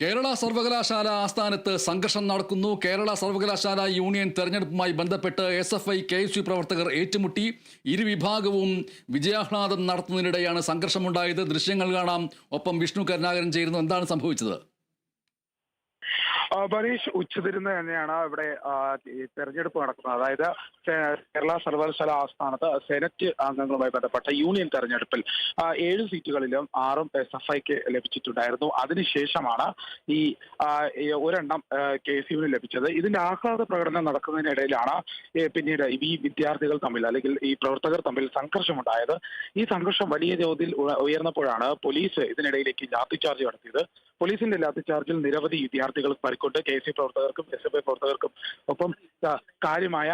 കേരള സർവകലാശാല ആസ്ഥാനത്ത് സംഘർഷം നടക്കുന്നു. കേരള സർവകലാശാല യൂണിയൻ തെരഞ്ഞെടുപ്പുമായി ബന്ധപ്പെട്ട് SFI KSU പ്രവർത്തകർ ഏറ്റുമുട്ടി. ഇരുവിഭാഗവും വിജയാഹ്ലാദം നടത്തുന്നതിനിടെയാണ് സംഘർഷമുണ്ടായത്. ദൃശ്യങ്ങൾ കാണാം. ഒപ്പം വിഷ്ണു കരുണാകരൻ ചേരുന്നു. എന്താണ് സംഭവിച്ചത്? പരീഷ് ഉച്ചതിരുന്ന് തന്നെയാണ് ഇവിടെ ഈ തെരഞ്ഞെടുപ്പ് നടക്കുന്നത്. അതായത് കേരള സർവകലാശാല ആസ്ഥാനത്ത് സെനറ്റ് അംഗങ്ങളുമായി ബന്ധപ്പെട്ട യൂണിയൻ തെരഞ്ഞെടുപ്പിൽ 7 സീറ്റുകളിലും 6 SFIക്ക് ലഭിച്ചിട്ടുണ്ടായിരുന്നു. അതിനുശേഷമാണ് ഈ ഒരെണ്ണം KSUവിന് ലഭിച്ചത്. ഇതിന്റെ ആഹ്ലാദ പ്രകടനം നടക്കുന്നതിനിടയിലാണ് പിന്നീട് ഈ വിദ്യാർത്ഥികൾ തമ്മിൽ അല്ലെങ്കിൽ ഈ പ്രവർത്തകർ തമ്മിൽ സംഘർഷമുണ്ടായത്. ഈ സംഘർഷം വലിയ തോതിൽ ഉയർന്നപ്പോഴാണ് പോലീസ് ഇതിനിടയിലേക്ക് ലാത്തിചാർജ് നടത്തിയത്. പോലീസിന്റെ ലാത്തിചാർജിൽ നിരവധി വിദ്യാർത്ഥികൾ പരിക്കുണ്ട്. KSU പ്രവർത്തകർക്കും SFI പ്രവർത്തകർക്കും ഒപ്പം കാര്യമായ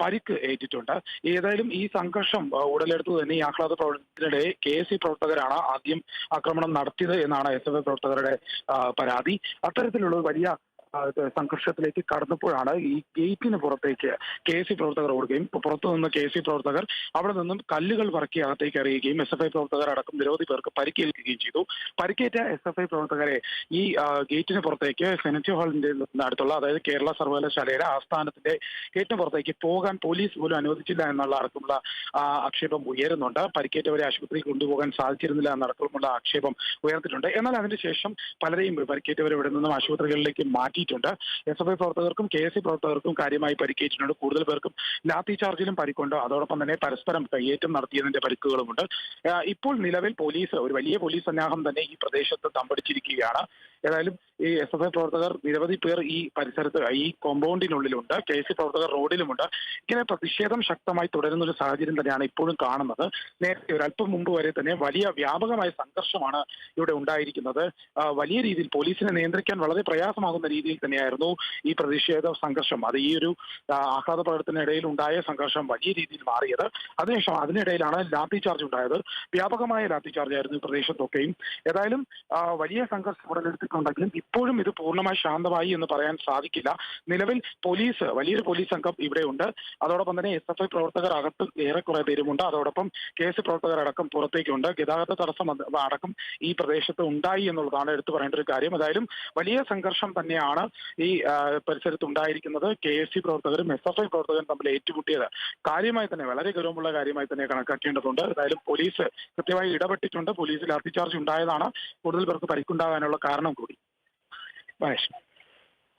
പരിക്ക് ഏറ്റിട്ടുണ്ട്. ഏതായാലും ഈ സംഘർഷം ഉടലെടുത്തു തന്നെ ഈ ആഹ്ലാദ പ്രവർത്തനത്തിനിടെ KSU പ്രവർത്തകരാണ് ആദ്യം ആക്രമണം നടത്തിയത് എന്നാണ് SFI പ്രവർത്തകരുടെ പരാതി. അത്തരത്തിലുള്ള വലിയ സംഘർഷത്തിലേക്ക് കടന്നപ്പോഴാണ് ഈ ഗേറ്റിന് പുറത്തേക്ക് KSU പ്രവർത്തകർ ഓടുകയും പുറത്തു നിന്ന് KSU പ്രവർത്തകർ അവിടെ നിന്നും കല്ലുകൾ പറക്കി അകത്തേക്ക് എറിയുകയും SFI പ്രവർത്തകർ അടക്കം നിരവധി പേർക്ക് പരിക്കേൽക്കുകയും ചെയ്തു. പരിക്കേറ്റ SFI പ്രവർത്തകരെ ഈ ഗേറ്റിന് പുറത്തേക്ക് സെനറ്റ് ഹാളിന്റെ അടുത്തുള്ള അതായത് കേരള സർവകലാശാലയുടെ ആസ്ഥാനത്തിന്റെ ഗേറ്റിന് പുറത്തേക്ക് പോകാൻ പോലീസ് പോലും അനുവദിച്ചില്ല എന്നുള്ള അടക്കമുള്ള ആക്ഷേപം ഉയരുന്നുണ്ട്. പരിക്കേറ്റവരെ ആശുപത്രിയിൽ കൊണ്ടുപോകാൻ സാധിച്ചിരുന്നില്ല എന്നടക്കമുള്ള ആക്ഷേപം ഉയർന്നിട്ടുണ്ട്. എന്നാൽ അതിനുശേഷം പലരെയും പരിക്കേറ്റവരെ ഇവിടെ നിന്നും ആശുപത്രികളിലേക്ക് മാറ്റി. SFI പ്രവർത്തകർക്കും KSU പ്രവർത്തകർക്കും കാര്യമായി പരിക്കേറ്റിട്ടുണ്ട്. കൂടുതൽ പേർക്കും ലാത്തി ചാർജിലും പരിക്കുണ്ട്. അതോടൊപ്പം തന്നെ പരസ്പരം കയ്യേറ്റം നടത്തിയതിന്റെ പരിക്കുകളുമുണ്ട്. ഇപ്പോൾ നിലവിൽ പോലീസ് ഒരു വലിയ പോലീസ് സന്നാഹം തന്നെ ഈ പ്രദേശത്ത് തമ്പടിച്ചിരിക്കുകയാണ്. ഏതായാലും ഈ SFI പ്രവർത്തകർ നിരവധി പേർ ഈ പരിസരത്ത് ഈ കോമ്പൗണ്ടിനുള്ളിലുണ്ട്. KSU പ്രവർത്തകർ റോഡിലുമുണ്ട്. ഇങ്ങനെ പ്രതിഷേധം ശക്തമായി തുടരുന്ന ഒരു സാഹചര്യം തന്നെയാണ് ഇപ്പോഴും കാണുന്നത്. നേരത്തെ ഒരല്പം മുമ്പ് വരെ തന്നെ വലിയ വ്യാപകമായ സംഘർഷമാണ് ഇവിടെ ഉണ്ടായിരിക്കുന്നത്. വലിയ രീതിയിൽ പോലീസിനെ നിയന്ത്രിക്കാൻ വളരെ പ്രയാസമാകുന്ന രീതിയിൽ തന്നെയായിരുന്നു ഈ പ്രതിഷേധ സംഘർഷം. അത് ഈ ഒരു ആഹ്ലാദ പ്രകടനത്തിനിടയിൽ ഉണ്ടായ സംഘർഷം വലിയ രീതിയിൽ മാറിയത്. അതിനുശേഷം അതിനിടയിലാണ് ലാത്തി ചാർജ് ഉണ്ടായത്. വ്യാപകമായ ലാത്തി ചാർജ് ആയിരുന്നു ഈ പ്രദേശത്തൊക്കെയും. ഏതായാലും വലിയ സംഘർഷം ഉടലെടുത്തിട്ടുണ്ടെങ്കിലും ഇപ്പോഴും ഇത് പൂർണ്ണമായി ശാന്തമായി എന്ന് പറയാൻ സാധിക്കില്ല. നിലവിൽ വലിയൊരു പോലീസ് സംഘം ഇവിടെ ഉണ്ട്. അതോടൊപ്പം തന്നെ SFI പ്രവർത്തകർ അകത്ത് ഏറെക്കുറെ പേരുമുണ്ട്. അതോടൊപ്പം KSU പ്രവർത്തകർ അടക്കം പുറത്തേക്കുണ്ട്. ഗതാഗത തടസ്സം അടക്കം ഈ പ്രദേശത്ത് ഉണ്ടായി എന്നുള്ളതാണ് എടുത്തു പറയേണ്ട ഒരു കാര്യം. ഏതായാലും വലിയ സംഘർഷം തന്നെയാണ് ഈ പരിസരത്ത് ഉണ്ടായിരിക്കുന്നത്. KSU പ്രവർത്തകരും SFI പ്രവർത്തകരും തമ്മിൽ ഏറ്റുമുട്ടിയത് കാര്യമായി തന്നെ വളരെ ഗൗരവമുള്ള കാര്യമായി തന്നെ കണക്കാക്കേണ്ടതുണ്ട്. ഏതായാലും പോലീസ് കൃത്യമായി ഇടപെട്ടിട്ടുണ്ട്. പോലീസ് ലാത്തിചാർജ് ഉണ്ടായതാണ് കൂടുതൽ പേർക്ക് പരിക്കുണ്ടാകാനുള്ള കാരണം കൂടി. മഹേഷ്,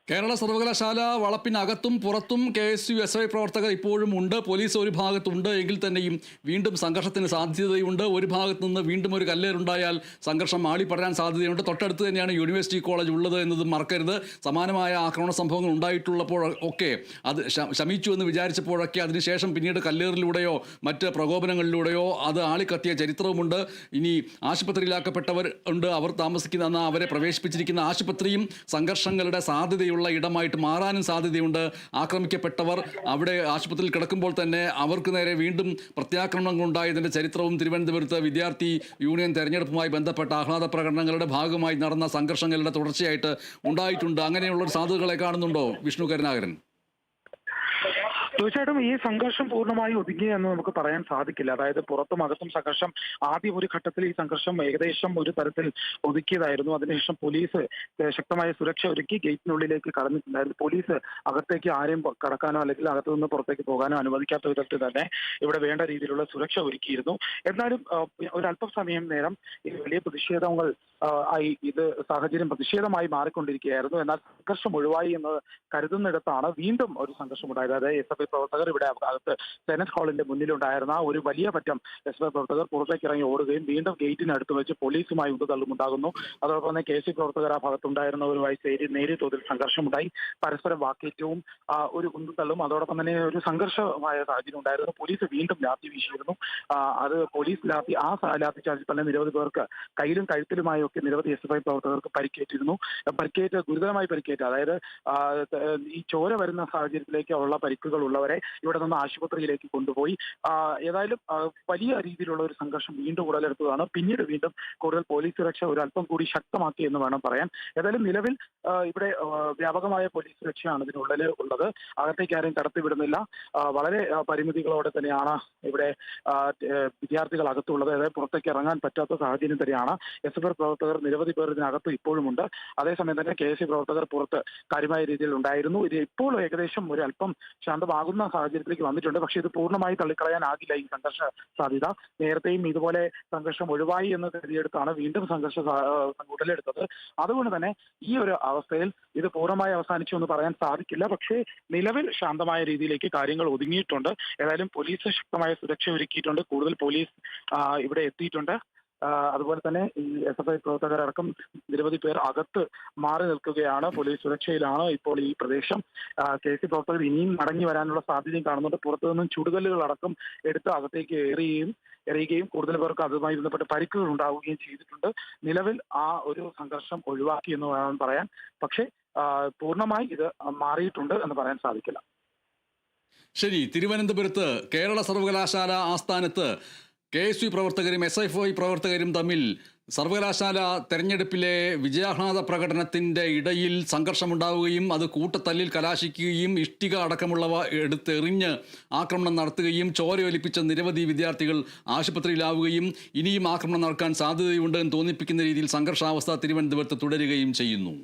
കേരള സർവകലാശാല വളപ്പിനകത്തും പുറത്തും KSU SFI പ്രവർത്തകർ ഇപ്പോഴും ഉണ്ട്. പോലീസ് ഒരു ഭാഗത്തുണ്ട് എങ്കിൽ തന്നെയും വീണ്ടും സംഘർഷത്തിന് സാധ്യതയുണ്ട്. ഒരു ഭാഗത്തു നിന്ന് വീണ്ടും ഒരു കല്ലേറുണ്ടായാൽ സംഘർഷം ആളിപ്പടരാൻ സാധ്യതയുണ്ട്. തൊട്ടടുത്ത് തന്നെയാണ് യൂണിവേഴ്സിറ്റി കോളേജ് ഉള്ളത് എന്നതും മറക്കരുത്. സമാനമായ ആക്രമണ സംഭവങ്ങൾ ഉണ്ടായിട്ടുള്ളപ്പോഴൊക്കെ അത് ശമിച്ചു എന്ന് വിചാരിച്ചപ്പോഴൊക്കെ അതിനുശേഷം പിന്നീട് കല്ലേറിലൂടെയോ മറ്റ് പ്രകോപനങ്ങളിലൂടെയോ അത് ആളിക്കത്തിയ ചരിത്രവുമുണ്ട്. ഇനി ആശുപത്രിയിലാക്കപ്പെട്ടവർ ഉണ്ട്. അവർ താമസിക്കുന്ന അവരെ പ്രവേശിപ്പിച്ചിരിക്കുന്ന ആശുപത്രിയും സംഘർഷങ്ങളുടെ സാധ്യതയുള്ള ഇടമായിട്ട് മാറാനും സാധ്യതയുണ്ട്. ആക്രമിക്കപ്പെട്ടവർ അവിടെ ആശുപത്രിയിൽ കിടക്കുമ്പോൾ തന്നെ അവർക്ക് നേരെ വീണ്ടും പ്രത്യാക്രമണങ്ങൾ ഉണ്ടായതിൻ്റെ ചരിത്രവും തിരുവനന്തപുരത്ത് വിദ്യാർത്ഥി യൂണിയൻ തെരഞ്ഞെടുപ്പുമായി ബന്ധപ്പെട്ട ആഹ്ലാദ പ്രകടനങ്ങളുടെ ഭാഗമായി നടന്ന സംഘർഷങ്ങളുടെ തുടർച്ചയായിട്ട് ഉണ്ടായിട്ടുണ്ട്. അങ്ങനെയുള്ളൊരു സാധ്യതകളെ കാണുന്നുണ്ടോ വിഷ്ണു കരുണാകരൻ? തീർച്ചയായിട്ടും ഈ സംഘർഷം പൂർണ്ണമായി ഒതുങ്ങി എന്ന് നമുക്ക് പറയാൻ സാധിക്കില്ല. അതായത് പുറത്തും അകത്തും സംഘർഷം ആദ്യം ഒരു ഘട്ടത്തിൽ ഈ സംഘർഷം ഏകദേശം ഒരു തരത്തിൽ ഒതുക്കിയതായിരുന്നു. അതിനുശേഷം പോലീസ് ശക്തമായ സുരക്ഷ ഒരുക്കി ഗേറ്റിനുള്ളിലേക്ക് കടന്നിട്ടുണ്ടായിരുന്നു. പോലീസ് അകത്തേക്ക് ആരെയും കടക്കാനോ അല്ലെങ്കിൽ അകത്തു നിന്ന് പുറത്തേക്ക് പോകാനോ അനുവദിക്കാത്ത വിധത്തിൽ തന്നെ ഇവിടെ വേണ്ട രീതിയിലുള്ള സുരക്ഷ ഒരുക്കിയിരുന്നു. എന്നാലും ഒരല്പം സമയം നേരം ഈ വലിയ പ്രതിഷേധങ്ങൾ ഇത് സാഹചര്യം പ്രതിഷേധമായി മാറിക്കൊണ്ടിരിക്കുകയായിരുന്നു. എന്നാൽ സംഘർഷം ഒഴിവായി എന്ന് കരുതുന്നിടത്താണ് വീണ്ടും ഒരു സംഘർഷം ഉണ്ടായത്. അതായത് SFI പ്രവർത്തകർ ഇവിടെ അകത്ത് സെനറ്റ് ഹാളിന്റെ മുന്നിലുണ്ടായിരുന്ന ഒരു വലിയ പറ്റം SFI പ്രവർത്തകർ പുറത്തേക്ക് ഇറങ്ങി ഓടുകയും വീണ്ടും ഗേറ്റിനടുത്ത് വെച്ച് പോലീസുമായി ഉന്തുതള്ളുമുണ്ടാകുന്നു. അതോടൊപ്പം തന്നെ KSU പ്രവർത്തകർ ആ ഭാഗത്തുണ്ടായിരുന്നവരുമായി നേരിയ തോതിൽ സംഘർഷമുണ്ടായി. പരസ്പരം വാക്കേറ്റവും ഒരു ഉന്തുതള്ളും അതോടൊപ്പം തന്നെ ഒരു സംഘർഷമായ സാഹചര്യം ഉണ്ടായിരുന്നു. പോലീസ് വീണ്ടും ലാത്തി വീശിയിരുന്നു. അത് പോലീസ് ലാത്തി ചാർജിൽ തന്നെ നിരവധി പേർക്ക് കയ്യിലും കഴുത്തിലുമായി ഒക്കെ നിരവധി SFI പ്രവർത്തകർക്ക് പരിക്കേറ്റിരുന്നു. ഗുരുതരമായി പരിക്കേറ്റ അതായത് ഈ ചോര വരുന്ന സാഹചര്യത്തിലേക്ക് ഉള്ള പരിക്കുകളുള്ള ഉൾപ്പെടെയുള്ളവരെ ഇവിടെ നിന്ന് ആശുപത്രിയിലേക്ക് കൊണ്ടുപോയി. ഏതായാലും വലിയ രീതിയിലുള്ള ഒരു സംഘർഷം വീണ്ടും ഉടലെടുത്തതാണ്. പിന്നീട് വീണ്ടും കൂടുതൽ പോലീസ് സുരക്ഷ ഒരു അല്പം കൂടി ശക്തമാക്കി എന്ന് വേണം പറയാൻ. ഏതായാലും നിലവിൽ ഇവിടെ വ്യാപകമായ പോലീസ് സുരക്ഷയാണ് ഇതിനുള്ളിൽ ഉള്ളത്. അകത്തേക്ക് ആരെയും കടത്തിവിടുന്നില്ല. വളരെ പരിമിതികളോടെ തന്നെയാണ് ഇവിടെ വിദ്യാർത്ഥികൾ അകത്തുള്ളത്. അതായത് പുറത്തേക്ക് ഇറങ്ങാൻ പറ്റാത്ത സാഹചര്യം തന്നെയാണ്. SFI പ്രവർത്തകർ നിരവധി പേർ ഇതിനകത്ത് ഇപ്പോഴുമുണ്ട്. അതേസമയം തന്നെ KSU പ്രവർത്തകർ പുറത്ത് കാര്യമായ രീതിയിൽ ഉണ്ടായിരുന്നു. ഇത് ഇപ്പോൾ ഏകദേശം ഒരു അല്പം ശാന്തമാകുന്ന സാഹചര്യത്തിലേക്ക് വന്നിട്ടുണ്ട്. പക്ഷേ ഇത് പൂർണ്ണമായി തള്ളിക്കളയാനാകില്ല ഈ സംഘർഷ സാധ്യത. നേരത്തെയും ഇതുപോലെ സംഘർഷം ഒഴിവായി എന്ന് കരുതിയെടുത്താണ് വീണ്ടും സംഘർഷം ഉടലെടുത്തത്. അതുകൊണ്ട് തന്നെ ഈ ഒരു അവസ്ഥയിൽ ഇത് പൂർണ്ണമായി അവസാനിച്ചു എന്ന് പറയാൻ സാധിക്കില്ല. പക്ഷേ നിലവിൽ ശാന്തമായ രീതിയിലേക്ക് കാര്യങ്ങൾ ഒതുങ്ങിയിട്ടുണ്ട്. ഏതായാലും പോലീസ് ശക്തമായ സുരക്ഷ ഒരുക്കിയിട്ടുണ്ട്. കൂടുതൽ പോലീസ് ഇവിടെ എത്തിയിട്ടുണ്ട്. അതുപോലെ തന്നെ ഈ SFI പ്രവർത്തകരടക്കം നിരവധി പേർ അകത്ത് മാറി നിൽക്കുകയാണ്. പോലീസ് സുരക്ഷയിലാണ് ഇപ്പോൾ ഈ പ്രദേശം. KSU പ്രവർത്തകർ ഇനിയും മടങ്ങി വരാനുള്ള സാധ്യതയും കാണുന്നുണ്ട്. പുറത്തു നിന്നും ചുടുകല്ലുകൾ അടക്കം എടുത്ത് അകത്തേക്ക് എറിയുകയും കൂടുതൽ പേർക്ക് അതുമായി ബന്ധപ്പെട്ട് പരിക്കുകൾ ഉണ്ടാവുകയും ചെയ്തിട്ടുണ്ട്. നിലവിൽ ആ ഒരു സംഘർഷം ഒഴിവാക്കി എന്ന് വേണം പറയാൻ. പക്ഷേ പൂർണ്ണമായി ഇത് മാറിയിട്ടുണ്ട് എന്ന് പറയാൻ സാധിക്കില്ല. ശരി, തിരുവനന്തപുരത്ത് കേരള സർവകലാശാല ആസ്ഥാനത്ത് KSU പ്രവർത്തകരും SFI പ്രവർത്തകരും തമ്മിൽ സർവകലാശാല തെരഞ്ഞെടുപ്പിലെ വിജയാഹ്ലാദ പ്രകടനത്തിൻ്റെ ഇടയിൽ സംഘർഷമുണ്ടാവുകയും അത് കൂട്ടത്തല്ലിൽ കലാശിക്കുകയും ഇഷ്ടിക അടക്കമുള്ളവ എടുത്തെറിഞ്ഞ് ആക്രമണം നടത്തുകയും ചോരയൊലിപ്പിച്ച നിരവധി വിദ്യാർത്ഥികൾ ആശുപത്രിയിലാവുകയും ഇനിയും ആക്രമണം നടക്കാൻ സാധ്യതയുണ്ട് എന്ന് തോന്നിപ്പിക്കുന്ന രീതിയിൽ സംഘർഷാവസ്ഥ തിരുവനന്തപുരത്ത് തുടരുകയും ചെയ്യുന്നു.